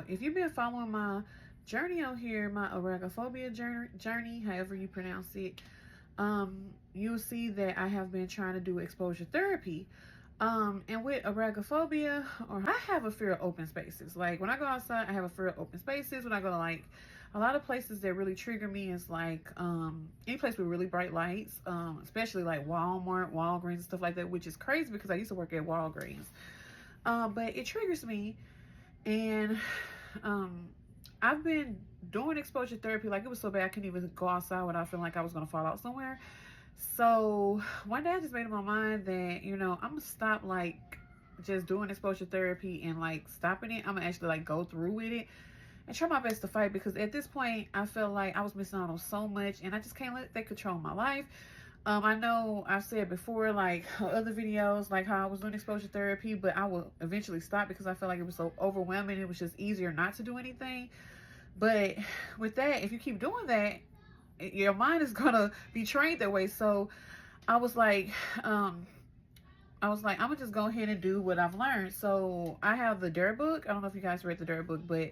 if you've been following my journey on here, my Agoraphobia journey, however you pronounce it, you'll see that I have been trying to do exposure therapy. And with agoraphobia, or I have a fear of open spaces. Like when I go outside, I have a fear of open spaces. When I go to like a lot of places that really trigger me is like any place with really bright lights, especially like Walmart, Walgreens, and stuff like that, which is crazy because I used to work at Walgreens. But it triggers me, and I've been doing exposure therapy. Like it was so bad I couldn't even go outside without feeling like I was gonna fall out somewhere. So one day I just made up my mind that, you know, I'm gonna stop like just doing exposure therapy and like stopping it. I'm gonna actually like go through with it and try my best to fight, because at this point I felt like I was missing out on so much and I just can't let that control my life. I know I've said before, like other videos, like how I was doing exposure therapy, but I will eventually stop because I felt like it was so overwhelming. It was just easier not to do anything. But with that, if you keep doing that, your mind is gonna be trained that way. So I was like, I'm gonna just go ahead and do what I've learned. So I have the Dare book. I don't know if you guys read the Dare book, but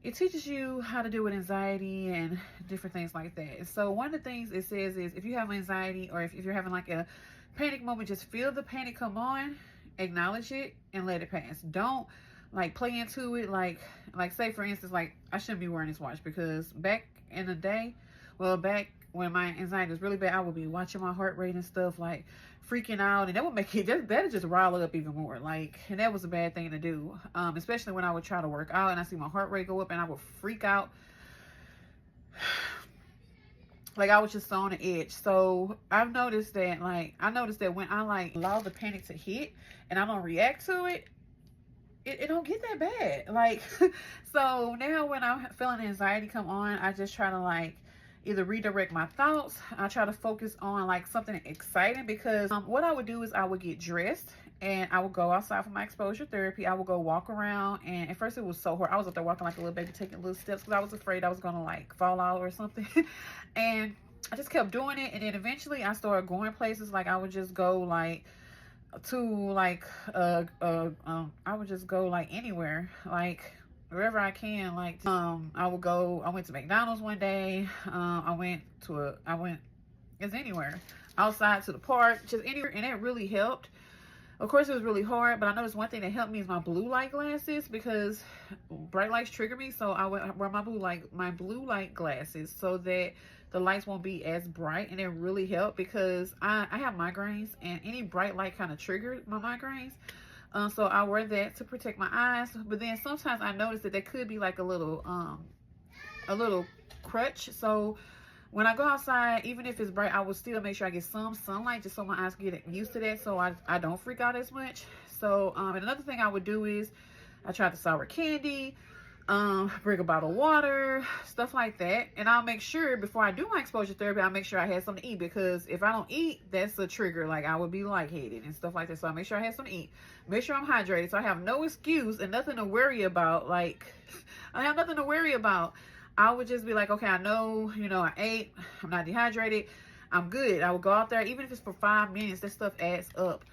it teaches you how to deal with anxiety and different things like that. So one of the things it says is if you have anxiety, or if you're having like a panic moment, just feel the panic come on, acknowledge it, and let it pass. Don't like play into it. Like say for instance, like I shouldn't be wearing this watch because back in the day, well, back when my anxiety was really bad, I would be watching my heart rate and stuff, like freaking out, and that would make it, that'd just rile it up even more. Like, and that was a bad thing to do, especially when I would try to work out and I see my heart rate go up and I would freak out. Like I was just on the edge. So I've noticed that, when I like allow the panic to hit and I don't react to it, it don't get that bad. Like, so now when I'm feeling anxiety come on, I just try to like either redirect my thoughts. I try to focus on like something exciting, because what I would do is I would get dressed and I would go outside for my exposure therapy. I would go walk around, and at first it was so hard. I was up there walking like a little baby, taking little steps because I was afraid I was gonna like fall out or something. And I just kept doing it, and then eventually I started going places. Like I would just go like to like I would just go like anywhere, like wherever I can. Like I went to McDonald's one day. It's anywhere outside, to the park, just anywhere, and that really helped. Of course it was really hard, but I noticed one thing that helped me is my blue light glasses, because bright lights trigger me. So I would wear my blue light glasses so that the lights won't be as bright, and it really helped because I have migraines, and any bright light kind of triggered my migraines. So I wear that to protect my eyes. But then sometimes I notice that there could be like a little crutch. So when I go outside, even if it's bright, I will still make sure I get some sunlight just so my eyes get used to that, so I don't freak out as much. So and another thing I would do is I try the sour candy, bring a bottle of water, stuff like that. And I'll make sure before I do my exposure therapy, I'll make sure I have something to eat, because if I don't eat, that's a trigger. Like I would be lightheaded and stuff like that. So I make sure I have something to eat, make sure I'm hydrated, so I have no excuse and nothing to worry about. Like I have nothing to worry about. I would just be like, okay, I know, I ate, I'm not dehydrated, I'm good. I would go out there, even if it's for 5 minutes, that stuff adds up.